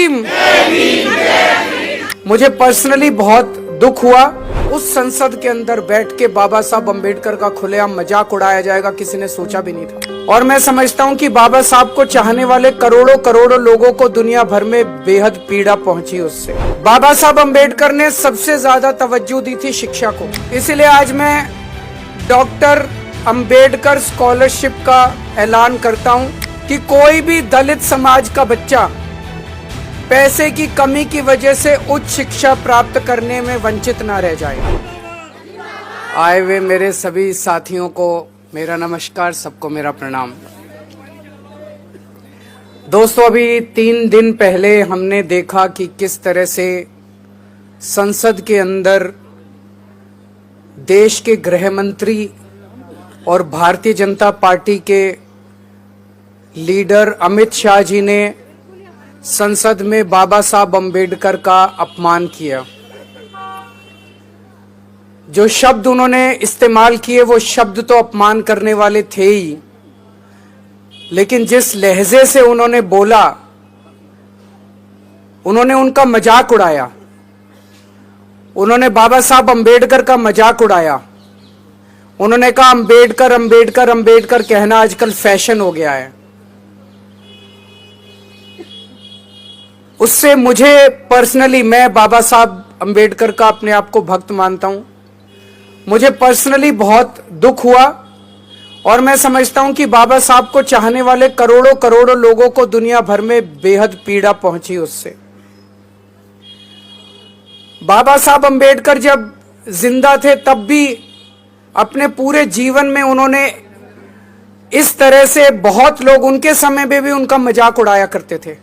भीम। मुझे पर्सनली बहुत दुख हुआ उस संसद के अंदर बैठ के बाबा साहब अम्बेडकर का खुलेआम मजाक उड़ाया जाएगा, किसी ने सोचा भी नहीं था। और मैं समझता हूं कि बाबा साहब को चाहने वाले करोड़ों करोड़ों लोगों को दुनिया भर में बेहद पीड़ा पहुंची उससे। बाबा साहब अम्बेडकर ने सबसे ज्यादा तवज्जो दी थी शिक्षा को, इसीलिए आज मैं डॉक्टर अम्बेडकर स्कॉलरशिप का ऐलान करता हूं कि कोई भी दलित समाज का बच्चा पैसे की कमी की वजह से उच्च शिक्षा प्राप्त करने में वंचित ना रह जाए। आए हुए मेरे सभी साथियों को मेरा नमस्कार, सबको मेरा प्रणाम। दोस्तों, अभी 3 दिन पहले हमने देखा कि किस तरह से संसद के अंदर देश के गृह मंत्री और भारतीय जनता पार्टी के लीडर अमित शाह जी ने संसद में बाबा साहब अम्बेडकर का अपमान किया। जो शब्द उन्होंने इस्तेमाल किए वो शब्द तो अपमान करने वाले थे ही, लेकिन जिस लहजे से उन्होंने बोला, उन्होंने उनका मजाक उड़ाया। उन्होंने बाबा साहब अम्बेडकर का मजाक उड़ाया। उन्होंने कहा अम्बेडकर अम्बेडकर अम्बेडकर कहना आजकल फैशन हो गया है। उससे मुझे पर्सनली, मैं बाबा साहब अम्बेडकर का अपने आप को भक्त मानता हूं, मुझे पर्सनली बहुत दुख हुआ और मैं समझता हूं कि बाबा साहब को चाहने वाले करोड़ों करोड़ों लोगों को दुनिया भर में बेहद पीड़ा पहुंची उससे। बाबा साहब अम्बेडकर जब जिंदा थे तब भी अपने पूरे जीवन में उन्होंने इस तरह से, बहुत लोग उनके समय में भी उनका मजाक उड़ाया करते थे,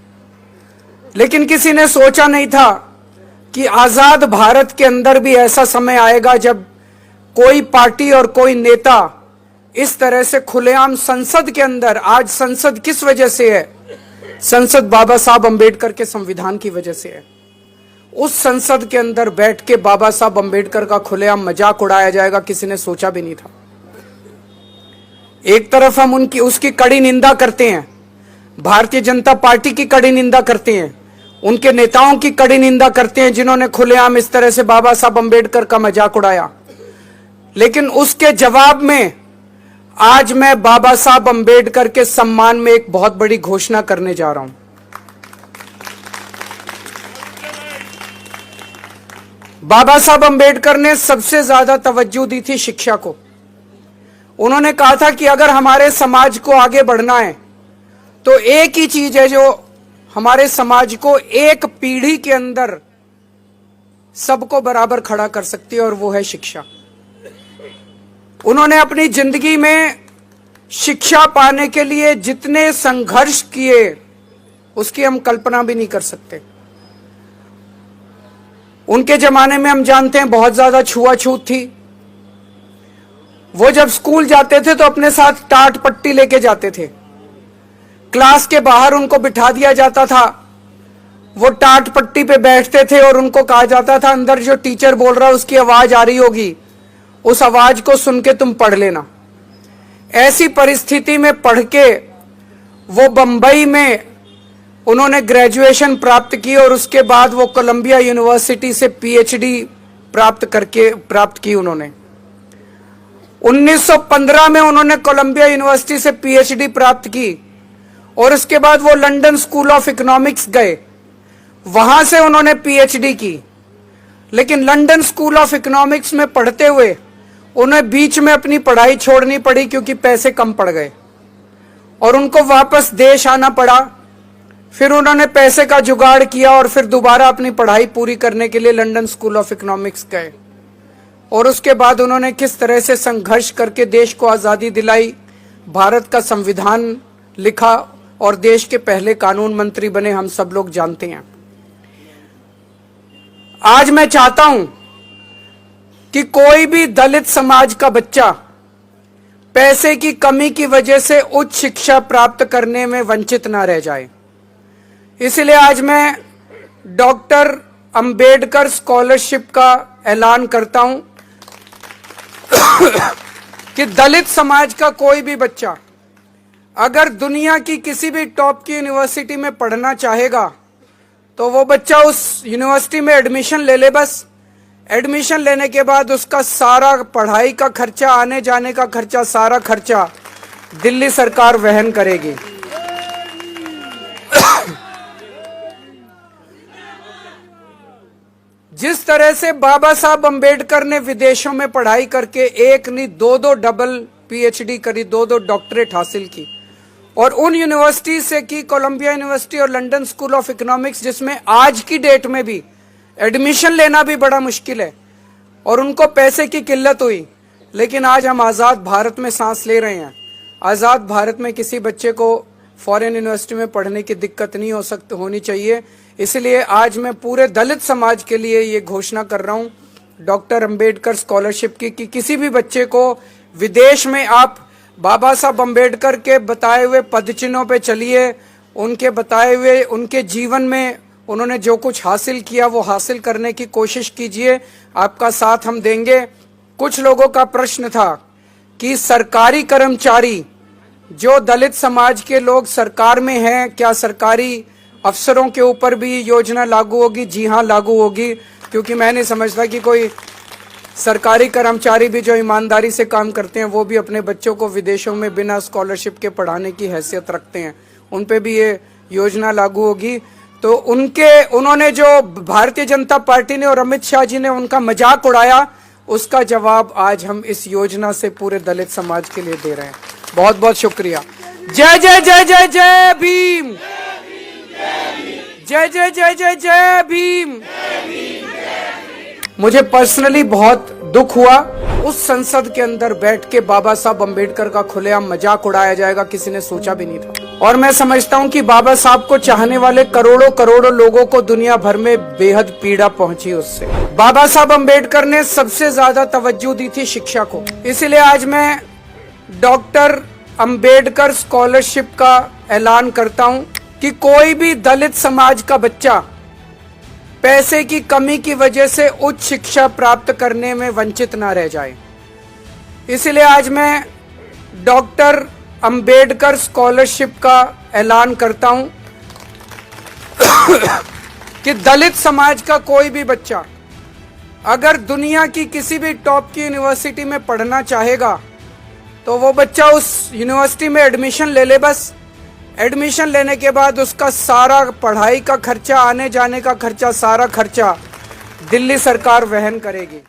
लेकिन किसी ने सोचा नहीं था कि आजाद भारत के अंदर भी ऐसा समय आएगा जब कोई पार्टी और कोई नेता इस तरह से खुलेआम संसद के अंदर, आज संसद किस वजह से है? संसद बाबा साहब अम्बेडकर के संविधान की वजह से है। उस संसद के अंदर बैठ के बाबा साहब अम्बेडकर का खुलेआम मजाक उड़ाया जाएगा, किसी ने सोचा भी नहीं था। एक तरफ हम उसकी कड़ी निंदा करते हैं, भारतीय जनता पार्टी की कड़ी निंदा करते हैं, उनके नेताओं की कड़ी निंदा करते हैं जिन्होंने खुलेआम इस तरह से बाबा साहब अम्बेडकर का मजाक उड़ाया, लेकिन उसके जवाब में आज मैं बाबा साहब अम्बेडकर के सम्मान में एक बहुत बड़ी घोषणा करने जा रहा हूं। बाबा साहब अम्बेडकर ने सबसे ज्यादा तवज्जो दी थी शिक्षा को। उन्होंने कहा था कि अगर हमारे समाज को आगे बढ़ना है तो एक ही चीज है जो हमारे समाज को एक पीढ़ी के अंदर सबको बराबर खड़ा कर सकती है, और वो है शिक्षा। उन्होंने अपनी जिंदगी में शिक्षा पाने के लिए जितने संघर्ष किए उसकी हम कल्पना भी नहीं कर सकते। उनके जमाने में हम जानते हैं बहुत ज्यादा छुआछूत थी। वो जब स्कूल जाते थे तो अपने साथ टाट पट्टी लेके जाते थे। क्लास के बाहर उनको बिठा दिया जाता था, वो टाट पट्टी पे बैठते थे और उनको कहा जाता था अंदर जो टीचर बोल रहा है उसकी आवाज आ रही होगी, उस आवाज को सुन के तुम पढ़ लेना। ऐसी परिस्थिति में पढ़ के वो बंबई में उन्होंने ग्रेजुएशन प्राप्त की और उसके बाद वो कोलंबिया यूनिवर्सिटी से पीएचडी प्राप्त की उन्होंने। 1915 में उन्होंने कोलंबिया यूनिवर्सिटी से पीएचडी प्राप्त की और उसके बाद वो लंदन स्कूल ऑफ इकोनॉमिक्स गए, वहां से उन्होंने पीएचडी की। लेकिन लंदन स्कूल ऑफ इकोनॉमिक्स में पढ़ते हुए उन्हें बीच में अपनी पढ़ाई छोड़नी पड़ी क्योंकि पैसे कम पड़ गए और उनको वापस देश आना पड़ा। फिर उन्होंने पैसे का जुगाड़ किया और फिर दोबारा अपनी पढ़ाई पूरी करने के लिए लंदन स्कूल ऑफ इकोनॉमिक्स गए और उसके बाद उन्होंने किस तरह से संघर्ष करके देश को आजादी दिलाई, भारत का संविधान लिखा और देश के पहले कानून मंत्री बने, हम सब लोग जानते हैं। आज मैं चाहता हूं कि कोई भी दलित समाज का बच्चा पैसे की कमी की वजह से उच्च शिक्षा प्राप्त करने में वंचित ना रह जाए। इसलिए आज मैं डॉक्टर अंबेडकर स्कॉलरशिप का ऐलान करता हूं कि दलित समाज का कोई भी बच्चा अगर दुनिया की किसी भी टॉप की यूनिवर्सिटी में पढ़ना चाहेगा तो वो बच्चा उस यूनिवर्सिटी में एडमिशन ले ले। बस एडमिशन लेने के बाद उसका सारा पढ़ाई का खर्चा, आने जाने का खर्चा, सारा खर्चा दिल्ली सरकार वहन करेगी। जिस तरह से बाबा साहब अंबेडकर ने विदेशों में पढ़ाई करके एक नहीं दो डबल पीएचडी करी, दो डॉक्टरेट हासिल की, और उन यूनिवर्सिटी से की, कोलंबिया यूनिवर्सिटी और लंदन स्कूल ऑफ इकोनॉमिक्स, जिसमें आज की डेट में भी एडमिशन लेना भी बड़ा मुश्किल है और उनको पैसे की किल्लत हुई। लेकिन आज हम आज़ाद भारत में सांस ले रहे हैं। आज़ाद भारत में किसी बच्चे को फॉरेन यूनिवर्सिटी में पढ़ने की दिक्कत नहीं होनी चाहिए। इसलिए आज मैं पूरे दलित समाज के लिए ये घोषणा कर रहा हूँ डॉक्टर अंबेडकर स्कॉलरशिप की, कि किसी भी बच्चे को विदेश में आप बाबा साहब अंबेडकर के बताए हुए पदचिन्हों पे चलिए, उनके बताए हुए, उनके जीवन में उन्होंने जो कुछ हासिल किया वो हासिल करने की कोशिश कीजिए। आपका साथ हम देंगे। कुछ लोगों का प्रश्न था कि सरकारी कर्मचारी, जो दलित समाज के लोग सरकार में हैं, क्या सरकारी अफसरों के ऊपर भी योजना लागू होगी? जी हाँ, लागू होगी, क्योंकि मैं नहीं समझता कि कोई सरकारी कर्मचारी भी जो ईमानदारी से काम करते हैं वो भी अपने बच्चों को विदेशों में बिना स्कॉलरशिप के पढ़ाने की हैसियत रखते हैं। उन पे भी ये योजना लागू होगी। तो उन्होंने जो भारतीय जनता पार्टी ने और अमित शाह जी ने उनका मजाक उड़ाया, उसका जवाब आज हम इस योजना से पूरे दलित समाज के लिए दे रहे हैं। बहुत बहुत शुक्रिया। जय जय जय जय जय भीम, जय जय जय जय जय भीम। मुझे पर्सनली बहुत दुख हुआ उस संसद के अंदर बैठ के बाबा साहब अंबेडकर का खुलेआम मजाक उड़ाया जाएगा, किसी ने सोचा भी नहीं था। और मैं समझता हूं कि बाबा साहब को चाहने वाले करोड़ों करोड़ों लोगों को दुनिया भर में बेहद पीड़ा पहुंची उससे। बाबा साहब अंबेडकर ने सबसे ज्यादा तवज्जो दी थी शिक्षा को। इसलिए आज मैं डॉक्टर अंबेडकर स्कॉलरशिप का ऐलान करता हूं कि कोई भी दलित समाज का बच्चा पैसे की कमी की वजह से उच्च शिक्षा प्राप्त करने में वंचित ना रह जाए। इसलिए आज मैं डॉक्टर अंबेडकर स्कॉलरशिप का ऐलान करता हूं कि दलित समाज का कोई भी बच्चा अगर दुनिया की किसी भी टॉप की यूनिवर्सिटी में पढ़ना चाहेगा तो वो बच्चा उस यूनिवर्सिटी में एडमिशन ले ले। बस एडमिशन लेने के बाद उसका सारा पढ़ाई का खर्चा, आने जाने का खर्चा, सारा खर्चा दिल्ली सरकार वहन करेगी।